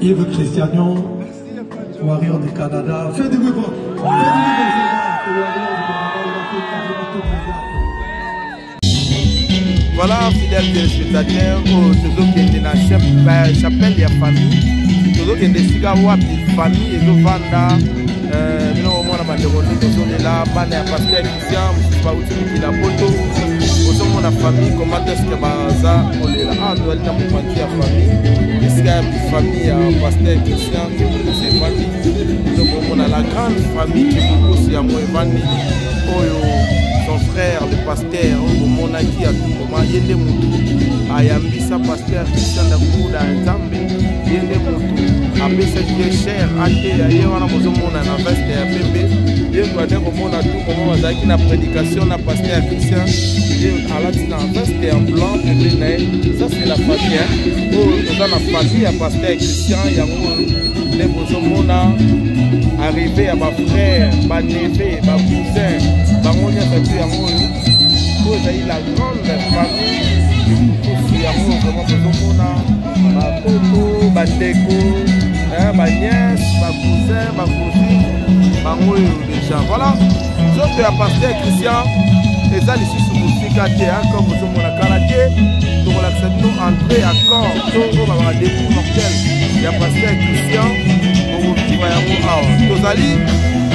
Yves Christianion, Warrior du Canada. Fais du bruit. Voilà, fidèles téléspectateurs, toujours qui est dans la chapelle de la famille, toujours qui est dans la famille et de Vanda. Nous avons la pasteur Christian, la photo, la famille, comment est-ce que nous allons la famille, est-ce qu'il y a une famille, pasteur Christian, qui est famille, nous avons la grande famille qui est aussi à moi, son frère, le pasteur, mon aki à tout moment, il y a des moutons, Ayambisa, pasteur Christian Dakuda, Zambé, il y a des moutons. Après ce qui est cher, il y a un veste et un bébé. Il y a une prédication, la pasteur Christian. Il y a un veste et un blanc, ça c'est la famille. Dans la famille, la pasteur Christian, il y a arrivé à ma frère, ma neveu, ma cousin, ma monia, la grande famille. Il y a vraiment ma coco, ma déco. Ma nièce, ma cousin, ma cousine, ma moue déjà. Voilà, sauf que la pasteur Christian, les a ici sur musique à terre, comme vous avez la karaté, donc on accepte nous entrer à corps, donc on va avoir des coups mortels. Il y a pasteur Christian, on vous dit, vous allez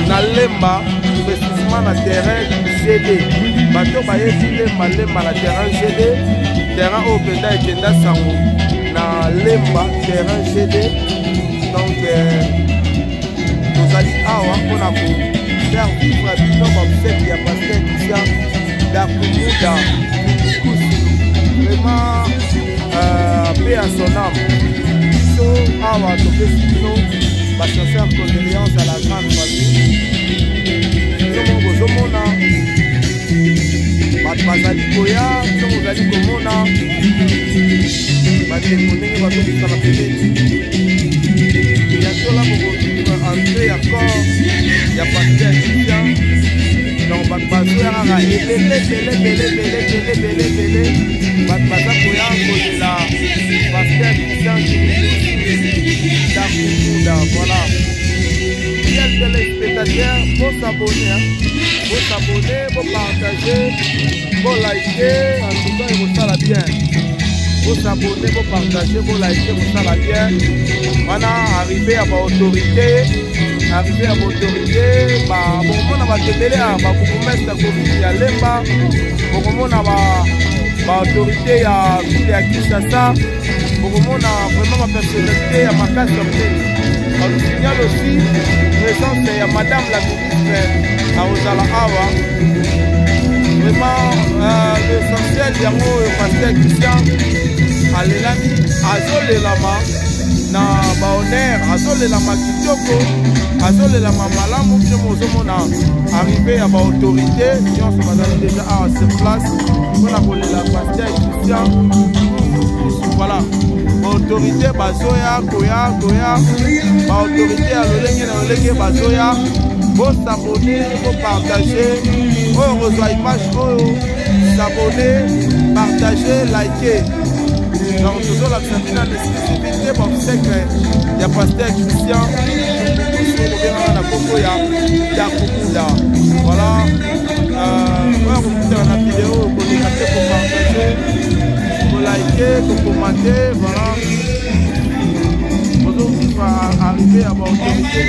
dans l'emba, précisément dans le terrain GD. Bateau baye dit lemba la terrain GD, terrain au Benda et Kenda Sango, dans l'emba, terrain GD. Donc, nous allons avoir faire vivre à Bino, comme qu'il y a pasteur Christian, d'Akoumouda, vraiment, paix à son âme. Nous avons tombé sur nous, sincère condoléance à la grande famille. Nous avons bazali koya, nous allons komona, batekonenge batokisa na pembeni. Bientôt là, vous vivre entrer encore, il y a pasteur Christian. Donc, Bazo Yara, Baza Koya, la pasteur Christian qui voilà. Quel téléspectateur, faut s'abonner, faut partager, faut liker, en tout cas, il vous ça bien. Faut s'abonner, faut partager, faut liker, vous ça bien. Voilà, arriver à ma autorité, bon, on va te mêler à ma commune, à Lemba, bon, on ma autorité à ville à Kinshasa, bon, on a vraiment ma personnalité à ma casse. On nous signale aussi présence de Madame la ministre à Ozala Awa. Vraiment, l'essentiel, il y a un pasteur Christian à l'Elani, à Zolelama. Na baoner azolela kitoko azolela malamu que mozomona arrivé à ma autorité nyonso bazali déjà à cette place mpona kolela pasteur Christian. Voilà, autorité bazoya koya autorité ya lolenge na lolenge bazoya, vos s'abonner, vos partager, vos rejoindre image, vos s'abonner, partager, liker. Donc toujours la exclusivité pour que il y a pasteur Christian voilà, vous la vidéo pour partager, pour liker, pour commenter, voilà. Aujourd'hui va arriver à ma autorité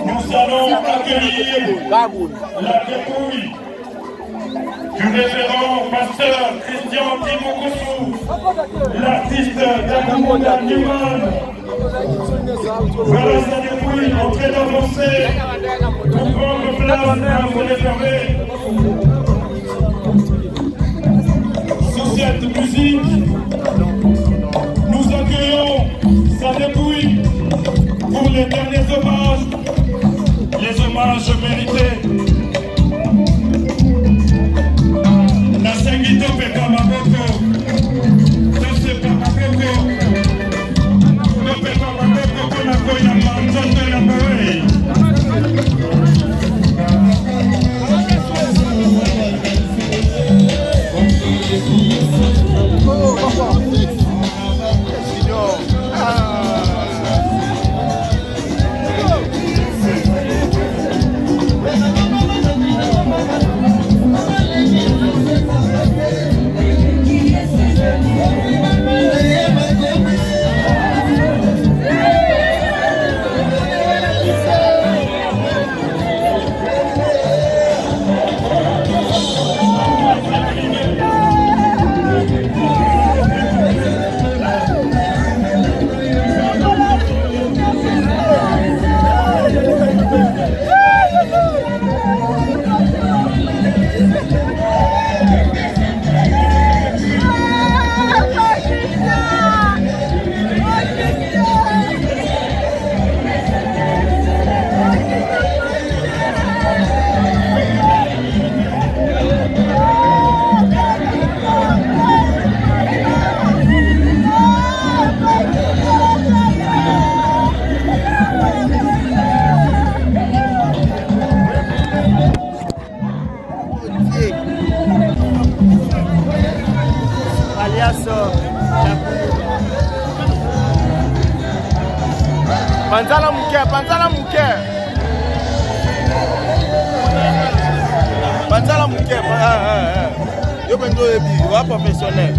Nous allons accueillir la dépouille du révérend pasteur Christian Timokousou, l'artiste Dakamunda Newman. Voilà sa dépouille en train d'avancer pour prendre place à vous réserver. Sur cette musique, nous accueillons sa dépouille pour les derniers hommages, les hommages mérités. La Sengito Peka Maboko, Tose Peka Maboko, Topeka Maboko, Konako Yama, Tose Yamawe. Oh, alias Panzala Mouké, Panzala Mouké. Panzala Mouké, yo bendo ebi, wa professionnel.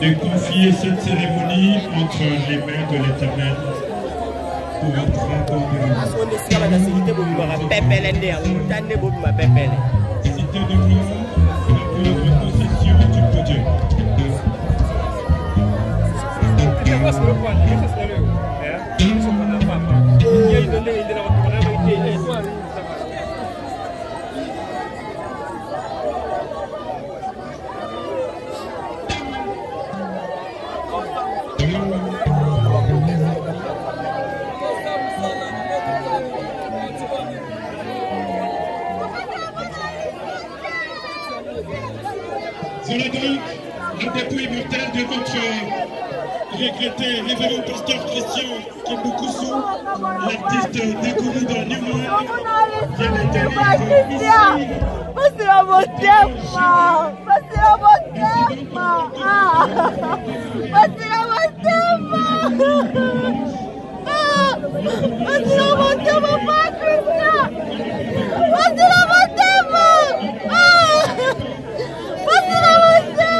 De confier cette cérémonie entre les mains de l'Éternel pour un très bon déroulement. Cité de nous, pour notre possession du Dieu. Voilà donc le dépôt immortel de notre regretté révérend pasteur Christian Kimboukousou, l'artiste découvert dans New York, vient d'atterrir ici. Passez-la mon tempo! Passez-la mon tempo! Passez-la mon tempo! Passez-la mon tempo, pas Christian! Passez-la mon tempo! Passez-la mon tempo!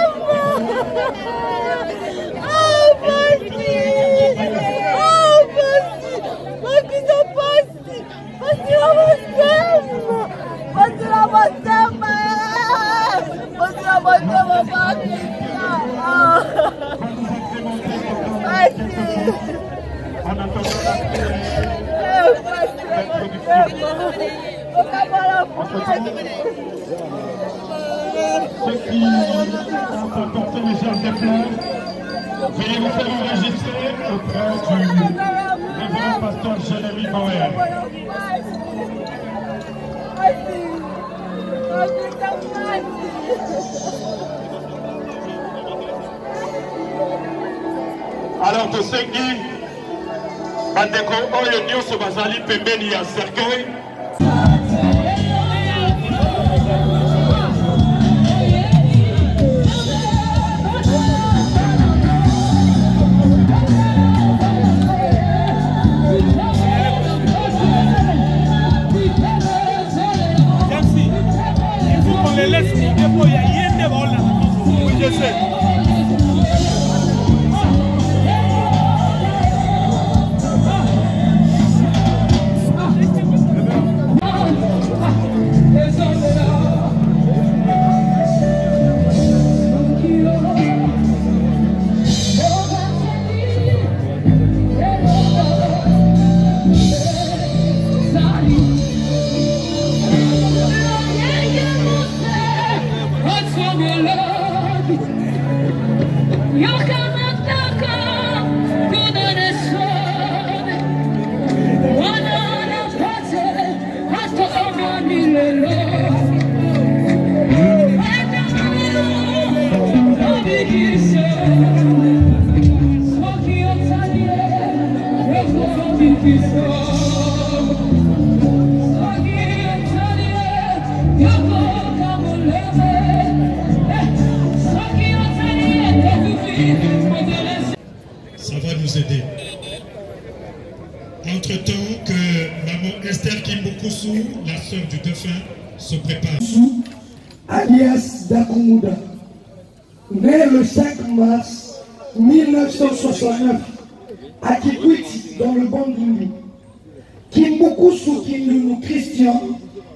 Ceux qui ont apporté les chers des fleurs, veuillez vous faire enregistrer auprès du révérend pasteur Jérémy Moël. Alors tosengi bandeko oyo nyonso bazali pembeni ya cercueil. Ça va nous aider. Entre-temps que maman Esther Kimbukusu, la sœur du défunt, se prépare. Alias Dakumuda, né le 5 mars 1969 à Kikwiti, dans le Bandundu. Kimbukusu Kindunu Christian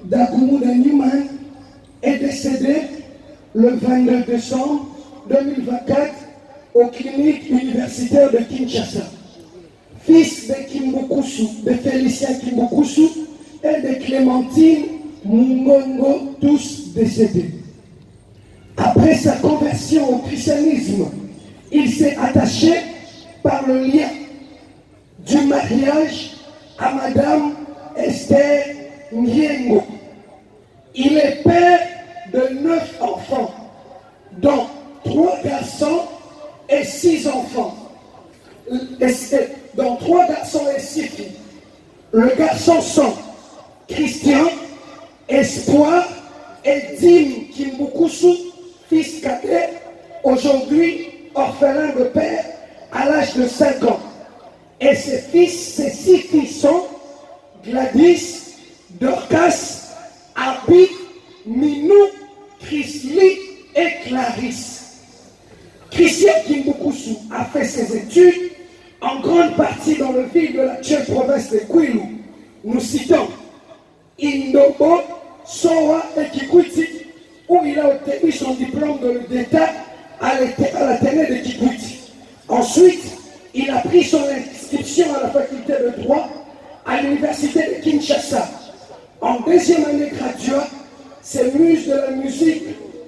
Dakumuda Newman est décédé le 22 décembre 2024 aux cliniques universitaires de Kinshasa. Fils de Kimbukusu, de Félicien Kimbukusu et de Clémentine Mungongo, tous décédés. Après sa conversion au christianisme, il s'est attaché par le lien du mariage à Madame Esther Ngiengo. Il est père de 9 enfants, dont 3 garçons et 6 enfants. Dont 3 garçons et 6 filles. Les garçons sont Christian, Espoir et Dim Kimbukusu, fils cadet, aujourd'hui orphelin de père à l'âge de 5 ans. Et ses 6 filles sont Gladys, Dorcas, Abi, Minou, Chrisly et Clarisse. Christian Kimbukusu a fait ses études en grande partie dans le ville de l'actuelle province de Kwilu. Nous citons Indobo, Soa et Kikwiti, où il a obtenu son diplôme d'État à l'Athénée de Kikwiti. Ensuite, il a pris son inscription à la faculté de droit à l'université de Kinshasa. En deuxième année graduate, ses muses de la musique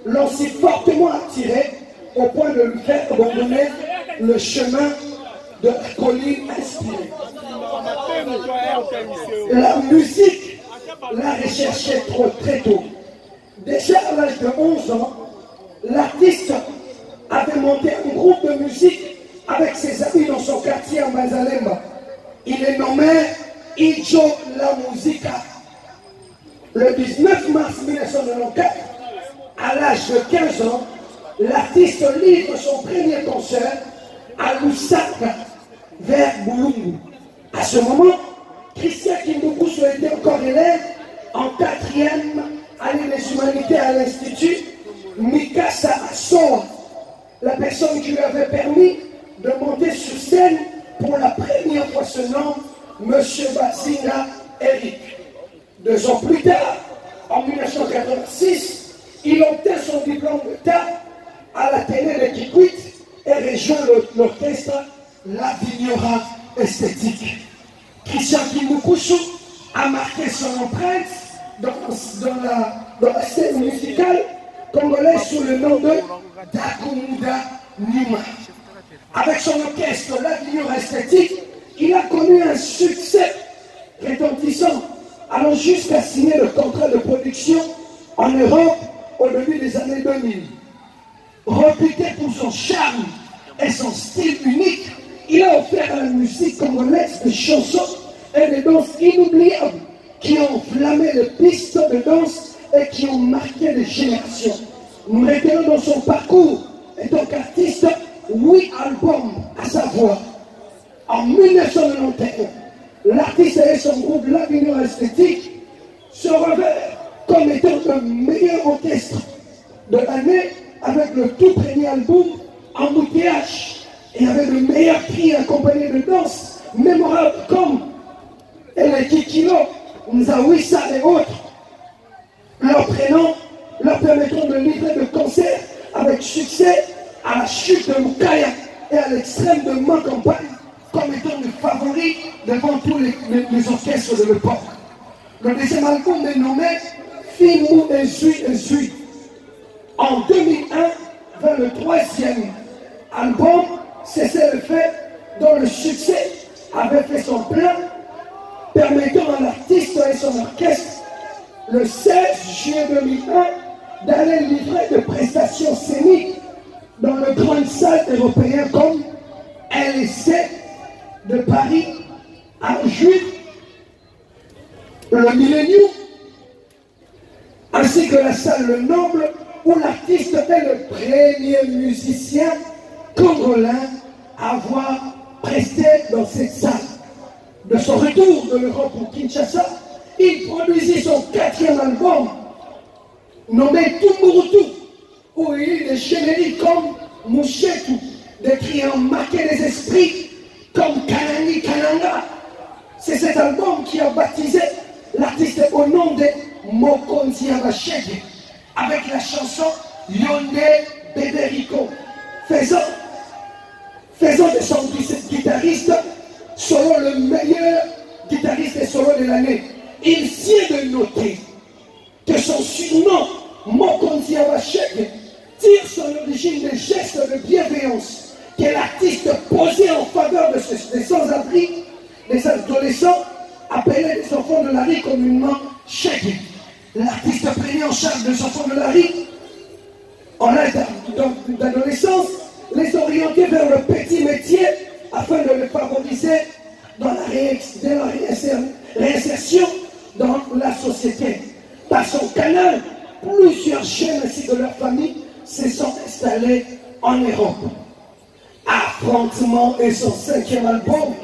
l'ont si fortement attiré au point de lui faire abandonner le chemin de la colline inspirée. La musique l'a recherché très tôt. Déjà à l'âge de 11 ans, l'artiste avait monté un groupe de musique avec ses amis dans son quartier à Mazalemba. Il est nommé Ijo La Musica. Le 19 mars 1994, à l'âge de 15 ans, l'artiste livre son premier concert à Lusaka, vers Bulungu. À ce moment, Christian Kimbukusu était encore élève en 4e année des humanités à l'Institut Mikasa Soa, la personne qui lui avait permis de monter sur scène pour la première fois ce nom, M. Bazinga Eric. 2 ans plus tard, en 1986, il obtient son diplôme d'État à l'Athénée de Kikwit et rejoint l'orchestre La Vignora Esthétique. Christian Kimbukusu a marqué son empreinte dans la scène musicale congolaise sous le nom de Dakumuda Newman. Avec son orchestre La Vignora Esthétique, il a connu un succès retentissant, allant jusqu'à signer le contrat de production en Europe au début des années 2000. Réputé pour son charme et son style unique, il a offert à la musique congolaise des chansons et des danses inoubliables qui ont enflammé les pistes de danse et qui ont marqué les générations. Nous retenons dans son parcours et tant qu'artiste 8 albums à sa voix. En 1991, l'artiste et son groupe La Vignora Esthétique se révèlent comme étant le meilleur orchestre de l'année avec le tout premier album Embouteillage et avec le meilleur prix accompagné de danse mémorables comme El Kikilo, Nzawisa et autres. Leurs prénoms leur permettront de livrer de concerts avec succès à la chute de Mukaya et à l'extrême de ma campagne comme étant les favoris devant tous les orchestres de l'époque. Le deuxième album est nommé Fimu Ezui Ezui. En 2001, vers le 3e album, c'est le fait dont le succès avait fait son plein, permettant à l'artiste et son orchestre, le 16 juillet 2001, d'aller livrer de prestations scéniques dans les grandes salles européennes comme LSC de Paris, Argent, juive, le Millennium, ainsi que la salle Le Noble, où l'artiste est le premier musicien congolais à avoir presté dans cette salle. De son retour de l'Europe pour Kinshasa, il produisit son 4e album, nommé Tumburutu, où il y a eu des génériques comme Mouchetou, des clients marqués des esprits comme Kanani Kananga. C'est cet album qui a baptisé l'artiste au nom de Mokonzi Abashege, avec la chanson Yonde Beberico, faisant de son guitariste selon le meilleur guitariste et solo de l'année. Il vient de noter que son surnom Mokonzi Abashege tire son origine des gestes de bienveillance que l'artiste posait en faveur des sans-abri, des adolescents appelés des enfants de la rue communément Shege. L'artiste prenait en charge des enfants de la rue en âge d'adolescence, les orienter vers le petit métier afin de les favoriser dans la réinsertion dans la société. Par son canal, plusieurs jeunes ainsi de leur famille se sont installés en Europe. Affrontement est son 5e album,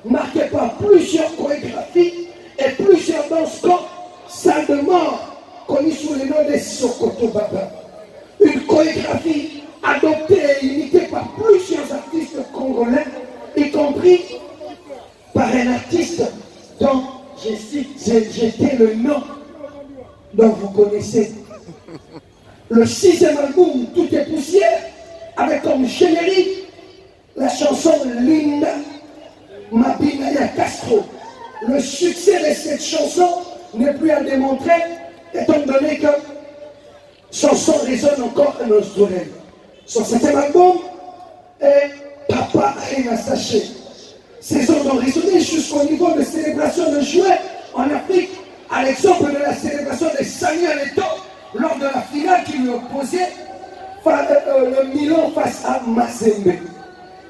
marqué par plusieurs chorégraphies et plusieurs danses comme Salle de mort, connue sous le nom de Sokoto Baba. Une chorégraphie adoptée et imitée par plusieurs artistes congolais, y compris par un artiste dont j'étais le nom dont vous connaissez. Le 6e album, Tout est poussière, avec comme générique la chanson Linda Mabinaya Castro. Le succès de cette chanson n'est plus à démontrer, étant donné que son son résonne encore à nos oreilles. Son 7e album est Papa Reina Saché. Ces ondes ont résonné jusqu'au niveau de célébration de juin en Afrique, à l'exemple de la célébration de Samuel Eto'o lors de la finale qui lui opposait le Milan face à Mazembe.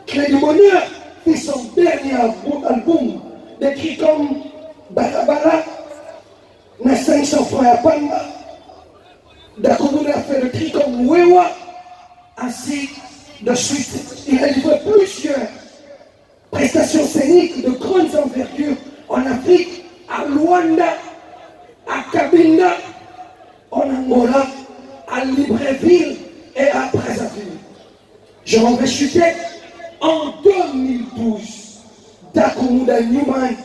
Clé du Bonheur fit son dernier album, décrit comme Barabara, na 500 francs à Pamba. Dakoumou a fait le cri comme Wewa, ainsi de suite. Il a livré plusieurs prestations scéniques de grandes envergures en Afrique, à Luanda, à Cabinda, en Angola, à Libreville et à Brazzaville. Je m'en vais chuter en 2012. Dakoumou Newman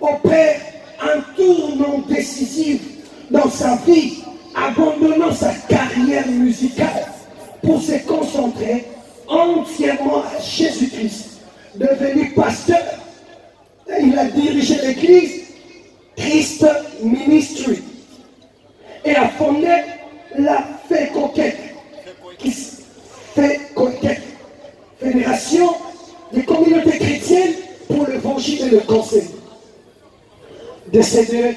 opère un tournant décisif dans sa vie, abandonnant sa carrière musicale pour se concentrer entièrement à Jésus-Christ. Devenu pasteur, il a dirigé l'église Christ Ministry et a fondé la Fédération des communautés chrétiennes pour l'évangile et le conseil. Décédé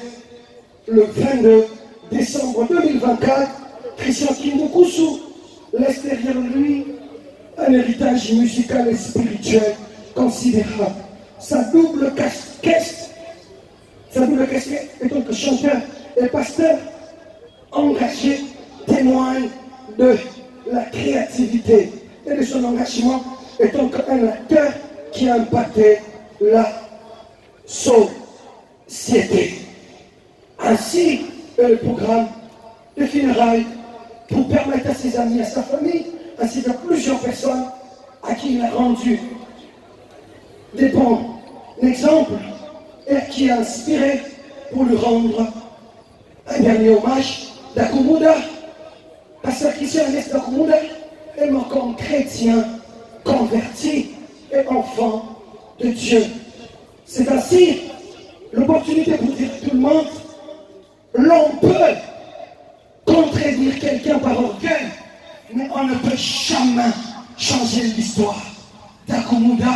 le 22 décembre 2024, Christian Kimbukusu laisse derrière lui un héritage musical et spirituel considérable. Sa double casquette étant que chanteur et pasteur engagé témoigne de la créativité et de son engagement étant qu'un acteur qui a impacté la société. Ainsi est le programme de funérailles pour permettre à ses amis, à sa famille, ainsi qu'à plusieurs personnes à qui il a rendu des bons exemples et qui a inspiré pour lui rendre un dernier hommage. Dakoumouda, pasteur Christian Ernest Dakoumouda, est mort comme chrétien, converti et enfant de Dieu. C'est ainsi l'opportunité pour dire à tout le monde, l'on peut contredire quelqu'un par orgueil, mais on ne peut jamais changer l'histoire. Dakoumouda,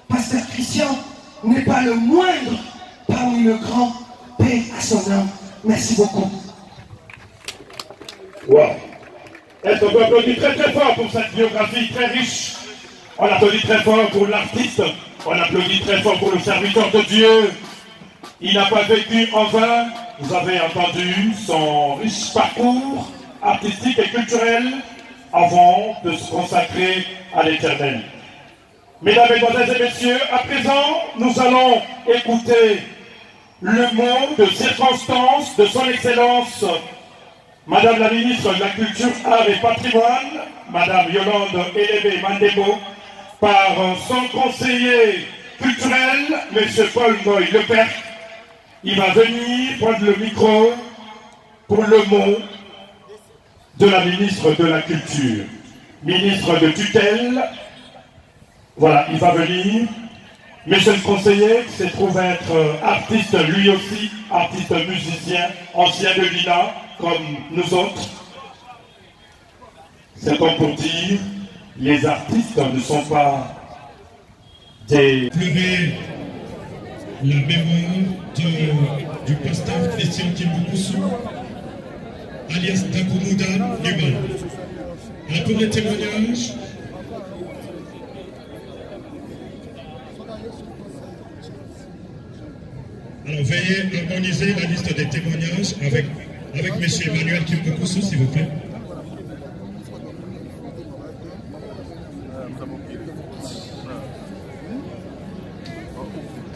pasteur Christian, n'est pas le moindre parmi le grand, paix à son âme. Merci beaucoup. Wow. Est-ce qu'on peut applaudir très très fort pour cette biographie très riche? On applaudit très fort pour l'artiste, on applaudit très fort pour le serviteur de Dieu, Il n'a pas vécu en vain. Vous avez entendu son riche parcours artistique et culturel avant de se consacrer à l'Éternel. Mesdames, Mesdemoiselles et Messieurs, à présent, nous allons écouter le mot de circonstance de son Excellence, Madame la Ministre de la Culture, Art et Patrimoine, Madame Yolande Elébé Mandebo, par son conseiller culturel, Monsieur Paul Moy Lepert. Il va venir prendre le micro pour le mot de la Ministre de la Culture. Ministre de tutelle, voilà, il va venir. Monsieur le conseiller, qui se trouve être artiste lui aussi, artiste musicien, ancien de l'INA, comme nous autres. C'est comme pour dire, les artistes ne sont pas des... Pleurer la mémoire du pasteur Christian Kimbukusu, alias Takumuda Newman. Alors pour les témoignages, alors veuillez harmoniser la liste des témoignages avec M. Emmanuel Kimbukusu, s'il vous plaît.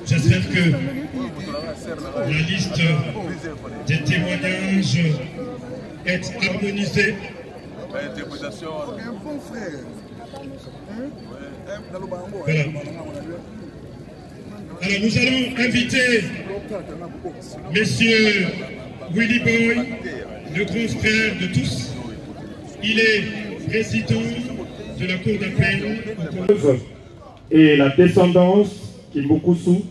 J'espère que la liste des témoignages est harmonisée. Voilà. Alors nous allons inviter Monsieur Willy Boy, le grand frère de tous. Il est président de la Cour d'appel. Et la descendance Kimbukusu.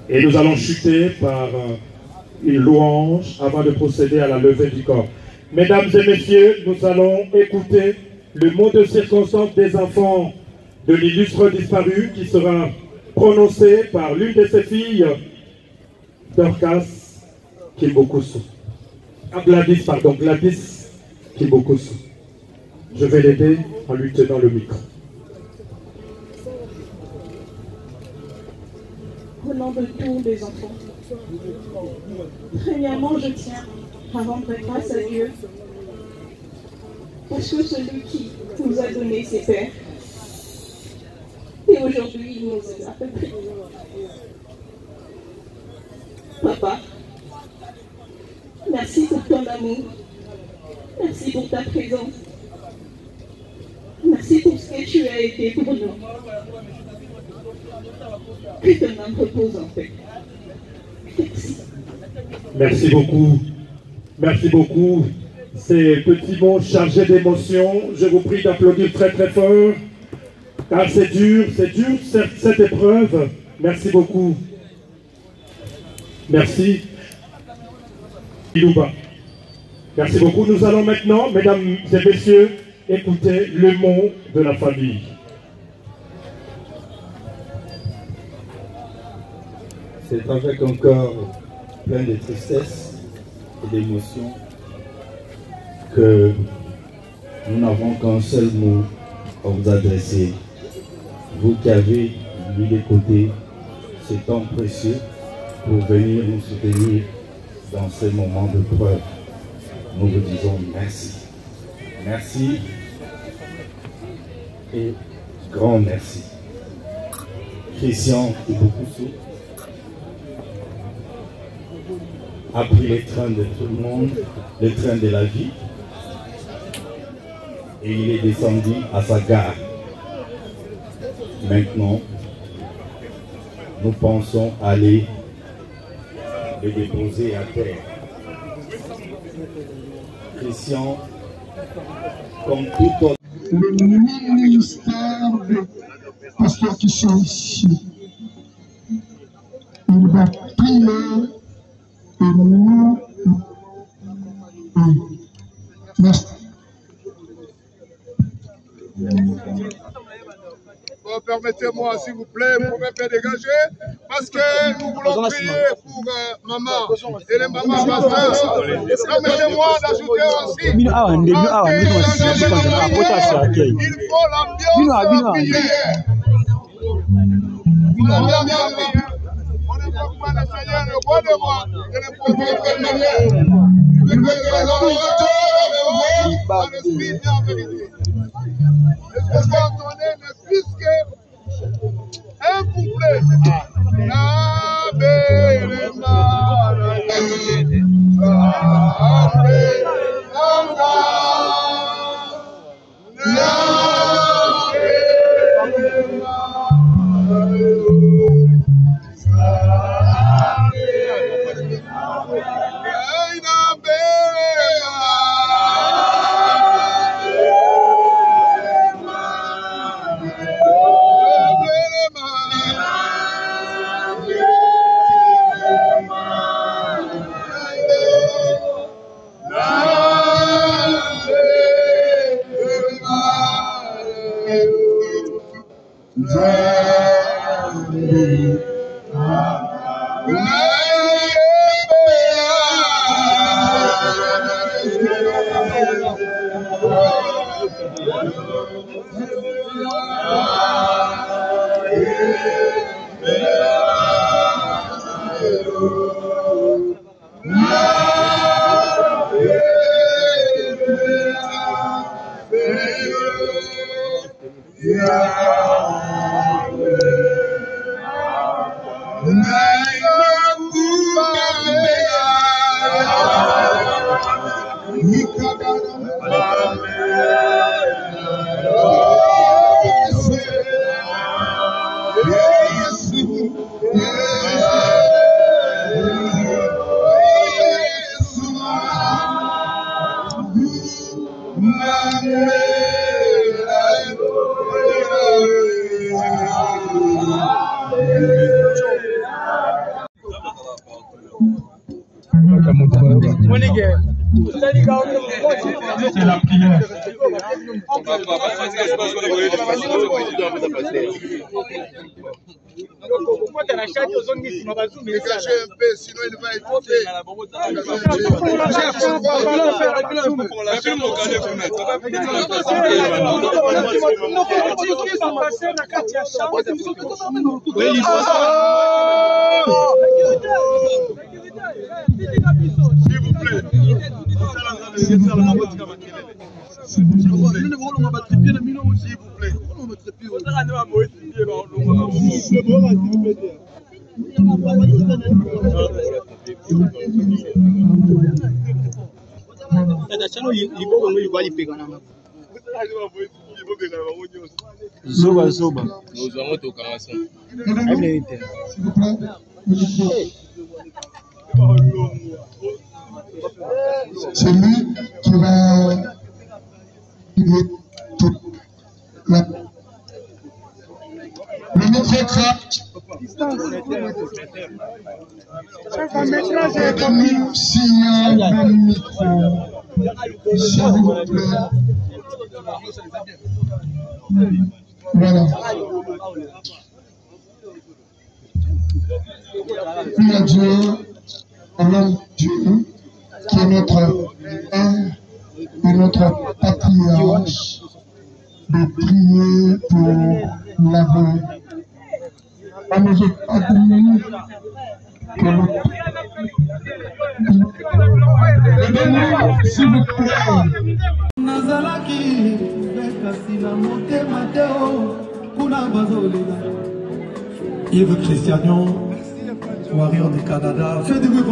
Et nous allons chuter par une louange avant de procéder à la levée du corps. Mesdames et messieurs, nous allons écouter le mot de circonstance des enfants de l'illustre disparu qui sera prononcé par l'une de ses filles, Dorcas Kimbukusu. Gladys Kimbukusu. Je vais l'aider en lui tenant le micro. Au nom de tous les enfants, premièrement, je tiens à rendre grâce à Dieu parce que celui qui nous a donné ses pères, et aujourd'hui il nous a appris. Papa, merci pour ton amour, merci pour ta présence, merci pour ce que tu as été pour nous. Que ton âme repose en paix. Merci. Merci beaucoup. Merci beaucoup. Ces petits mots chargés d'émotion, je vous prie d'applaudir très très fort. Car c'est dur cette épreuve. Merci beaucoup. Merci. Ilouba. Merci beaucoup. Nous allons maintenant, mesdames et messieurs, écouter le mot de la famille. C'est avec un cœur plein de tristesse et d'émotion que nous n'avons qu'un seul mot à vous adresser. Vous qui avez mis de côté ce temps précieux pour venir nous soutenir dans ces moments de preuve, nous vous disons merci. Merci et grand merci. Christian Kimbukusu a pris le train de tout le monde, le train de la vie, et il est descendu à sa gare. Maintenant, nous pensons aller le déposer à terre. Christian, comme tout autre... Le ministère des pasteurs qui sont ici, il va prier. Merci. Bon, permettez-moi, s'il vous plaît, vous pouvez me dégager, parce que nous voulons prier pour maman et les mamans pasteurs. Permettez-moi d'ajouter aussi, il faut l'ambiance de prière. C'est la prière. S'il vous Zoba zoba. C'est lui qui va guider toute la... Le micro craque. Donnez-nous signal de micro. S'il vous plaît. Voilà. Prie à Dieu, au nom de Dieu, qui est notre Père et notre patriarche, de prier pour l'aveu. On ne veut pas donner que le s'il vous plaît. Yves Christianion, Warrior du Canada, fais du bruit.